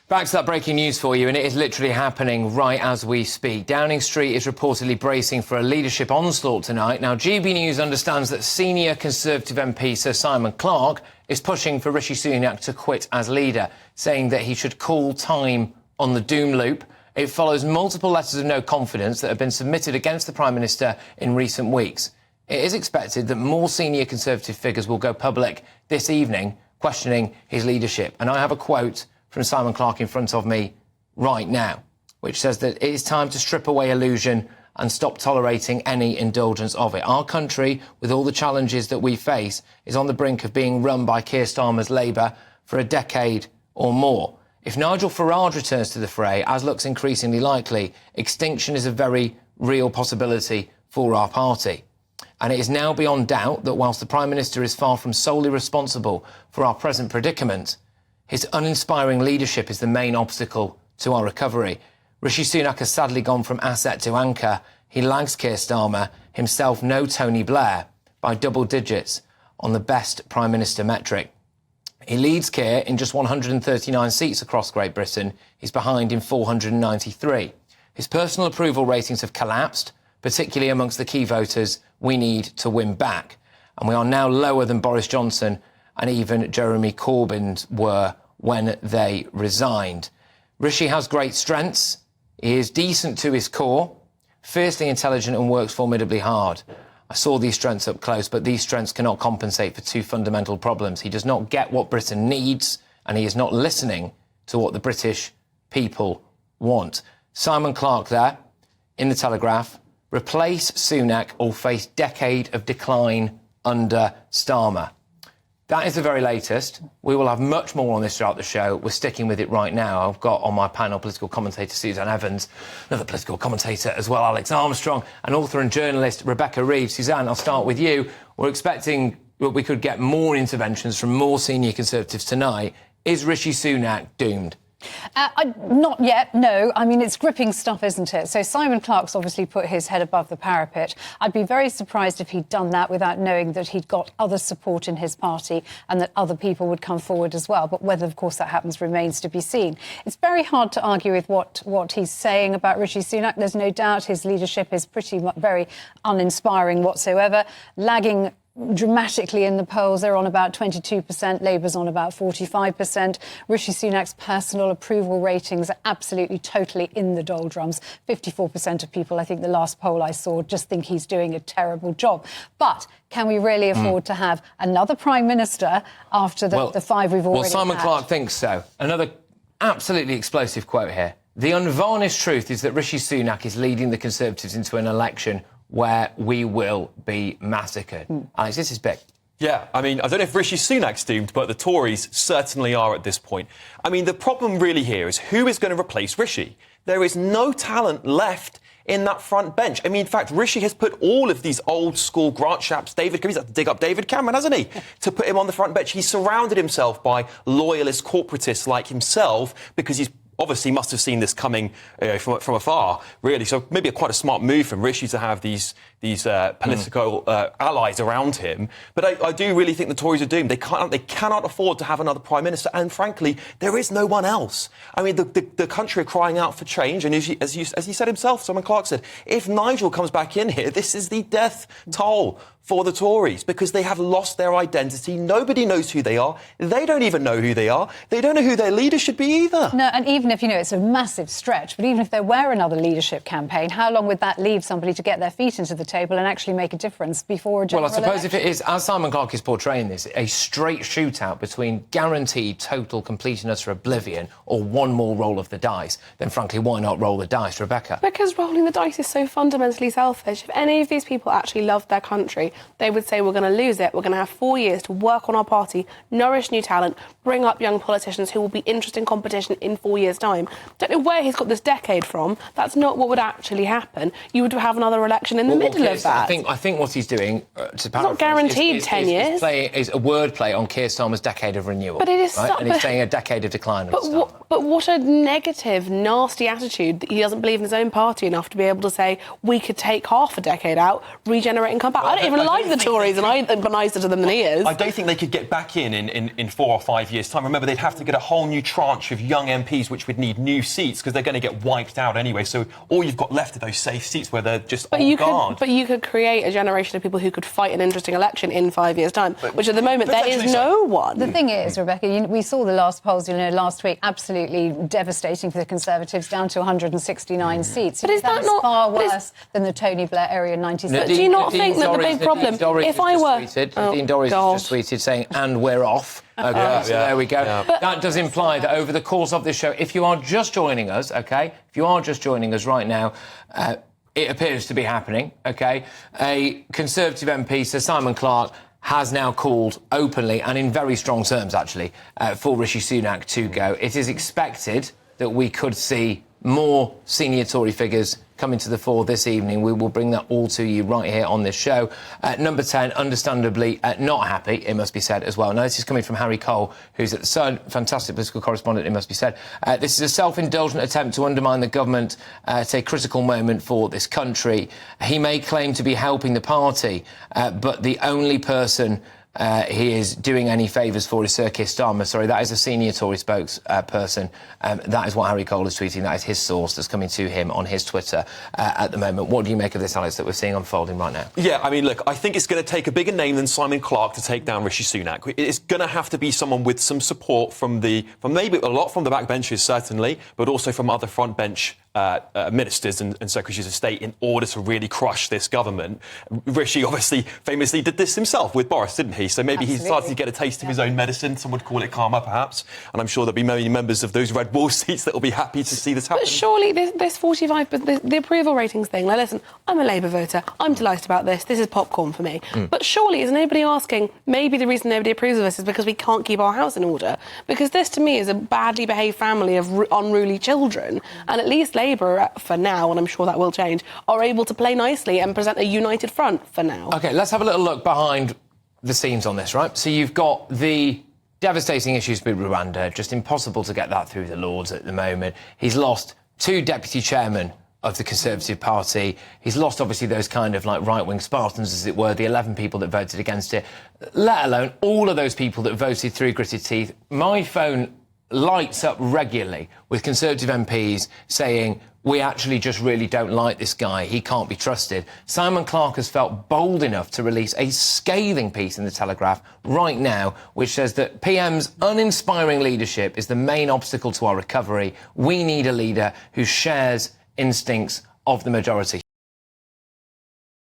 Back to that breaking news for you, and it is literally happening right as we speak. Downing Street is reportedly bracing for a leadership onslaught tonight. Now, GB News understands that senior Conservative MP Sir Simon Clarke is pushing for Rishi Sunak to quit as leader, saying that he should call time on the doom loop. It follows multiple letters of no confidence that have been submitted against the Prime Minister in recent weeks. It is expected that more senior Conservative figures will go public this evening, questioning his leadership. And I have a quote from Simon Clarke in front of me right now, which says that it is time to strip away illusion and stop tolerating any indulgence of it. Our country, with all the challenges that we face, is on the brink of being run by Keir Starmer's Labour for a decade or more. If Nigel Farage returns to the fray, as looks increasingly likely, extinction is a very real possibility for our party. And it is now beyond doubt that whilst the Prime Minister is far from solely responsible for our present predicament, his uninspiring leadership is the main obstacle to our recovery. Rishi Sunak has sadly gone from asset to anchor. He lags Keir Starmer, himself no Tony Blair, by double digits on the best Prime Minister metric. He leads Keir in just 139 seats across Great Britain. He's behind in 493. His personal approval ratings have collapsed, particularly amongst the key voters we need to win back. And we are now lower than Boris Johnson and even Jeremy Corbyn were when they resigned. Rishi has great strengths. He is decent to his core, fiercely intelligent and works formidably hard. I saw these strengths up close, but these strengths cannot compensate for two fundamental problems. He does not get what Britain needs, and he is not listening to what the British people want. Simon Clarke there, in the Telegraph. Replace Sunak or face decade of decline under Starmer. That is the very latest. We will have much more on this throughout the show. We're sticking with it right now. I've got on my panel political commentator Suzanne Evans, another political commentator as well, Alex Armstrong, and author and journalist Rebecca Reeves. Suzanne, I'll start with you. We're expecting that we could get more interventions from more senior Conservatives tonight. Is Rishi Sunak doomed? Not yet, no. I mean, it's gripping stuff, isn't it? So Simon Clarke's obviously put his head above the parapet. I'd be very surprised if he'd done that without knowing that he'd got other support in his party and that other people would come forward as well. But whether, of course, that happens remains to be seen. It's very hard to argue with what he's saying about Rishi Sunak. There's no doubt his leadership is very uninspiring whatsoever, lagging dramatically in the polls. They're on about 22%, Labour's on about 45%. Rishi Sunak's personal approval ratings are absolutely, totally in the doldrums. 54% of people, I think the last poll I saw, just think he's doing a terrible job. But can we really afford to have another Prime Minister after the five we've already had? Well, Simon Clarke thinks so. Another absolutely explosive quote here. The unvarnished truth is that Rishi Sunak is leading the Conservatives into an election where we will be massacred. Alex, this is big. Yeah, I mean, I don't know if Rishi Sunak's doomed, but the Tories certainly are at this point. I mean, the problem really here is who is going to replace Rishi? There is no talent left in that front bench. I mean, in fact, Rishi has put all of these old-school Grant Shapps, he's had to dig up David Cameron, hasn't he, to put him on the front bench. He's surrounded himself by loyalist corporatists like himself because he's obviously must have seen this coming from afar, really. So maybe quite a smart move from Rishi to have these political allies around him. But I do really think the Tories are doomed. They cannot afford to have another Prime Minister. And frankly, there is no one else. I mean, the country are crying out for change. And as he said himself, Simon Clarke said, if Nigel comes back in here, this is the death toll for the Tories because they have lost their identity. Nobody knows who they are. They don't even know who they are. They don't know who their leader should be either. No, and even if, it's a massive stretch, but even if there were another leadership campaign, how long would that leave somebody to get their feet into the table and actually make a difference before a general election? Well, I suppose if it is, as Simon Clarke is portraying this, a straight shootout between guaranteed total complete and utter oblivion or one more roll of the dice, then frankly, why not roll the dice, Rebecca? Because rolling the dice is so fundamentally selfish. If any of these people actually loved their country, they would say, we're going to lose it. We're going to have 4 years to work on our party, nourish new talent, bring up young politicians who will be interesting competition in 4 years' time. Don't know where he's got this decade from. That's not what would actually happen. You would have another election in the middle middle of that. I think what he's doing, to paraphrase, not guaranteed 10 years. Is a wordplay on Keir Starmer's decade of renewal. But it is right? And he's saying a decade of decline. But what a negative, nasty attitude that he doesn't believe in his own party enough to be able to say we could take half a decade out, regenerate and come back. I don't even like the Tories, and I'm nicer to them than he is. I don't think they could get back in 4 or 5 years' time. Remember, they'd have to get a whole new tranche of young MPs, which would need new seats because they're going to get wiped out anyway. So all you've got left are those safe seats where they're just on guard. But you could create a generation of people who could fight an interesting election in 5 years' time, which at the moment there is no one. The thing is, Rebecca, we saw the last polls, last week, absolutely devastating for the Conservatives, down to 169 seats. But is that not far worse than the Tony Blair area in 96? Do you not think that the big problem, if I were... Nadine Dorries has just tweeted saying, and we're off. OK, so there we go. Yeah. That does imply that over the course of this show, if you are just joining us, OK, if you are just joining us right now, it appears to be happening, OK? A Conservative MP, Sir Simon Clarke, has now called openly and in very strong terms, actually, for Rishi Sunak to go. It is expected that we could see more senior Tory figures coming to the fore this evening. We will bring that all to you right here on this show. Number 10, understandably not happy, it must be said as well. Now, this is coming from Harry Cole, who's at the Sun, fantastic political correspondent, it must be said. This is a self-indulgent attempt to undermine the government at a critical moment for this country. He may claim to be helping the party, but the only person he is doing any favours for is Sir Keir Starmer. Sorry, that is a senior Tory spokesperson. That is what Harry Cole is tweeting. That is his source that's coming to him on his Twitter at the moment. What do you make of this, Alex, that we're seeing unfolding right now? Yeah, I mean, look, I think it's going to take a bigger name than Simon Clarke to take down Rishi Sunak. It's going to have to be someone with some support from maybe a lot from the backbenchers, certainly, but also from other front bench ministers and secretaries of state in order to really crush this government. Rishi obviously famously did this himself with Boris, didn't he? So maybe he started to get a taste of his own medicine. Some would call it karma, perhaps. And I'm sure there'll be many members of those Red Wall seats that will be happy to see this happen. But surely this 45, but the approval ratings thing, like, listen, I'm a Labour voter. I'm delighted about this. This is popcorn for me. But surely, is nobody asking, maybe the reason nobody approves of this is because we can't keep our house in order? Because this, to me, is a badly behaved family of unruly children. And at least Labour, for now, and I'm sure that will change, are able to play nicely and present a united front for now. OK, let's have a little look behind the scenes on this, right? So you've got the devastating issues with Rwanda, just impossible to get that through the Lords at the moment. He's lost 2 deputy chairmen of the Conservative Party. He's lost, obviously, those kind of, like, right-wing Spartans, as it were, the 11 people that voted against it, let alone all of those people that voted through gritted teeth. My phone lights up regularly with Conservative MPs saying, we actually just really don't like this guy, he can't be trusted. Simon Clarke has felt bold enough to release a scathing piece in The Telegraph right now, which says that PM's uninspiring leadership is the main obstacle to our recovery. We need a leader who shares instincts of the majority.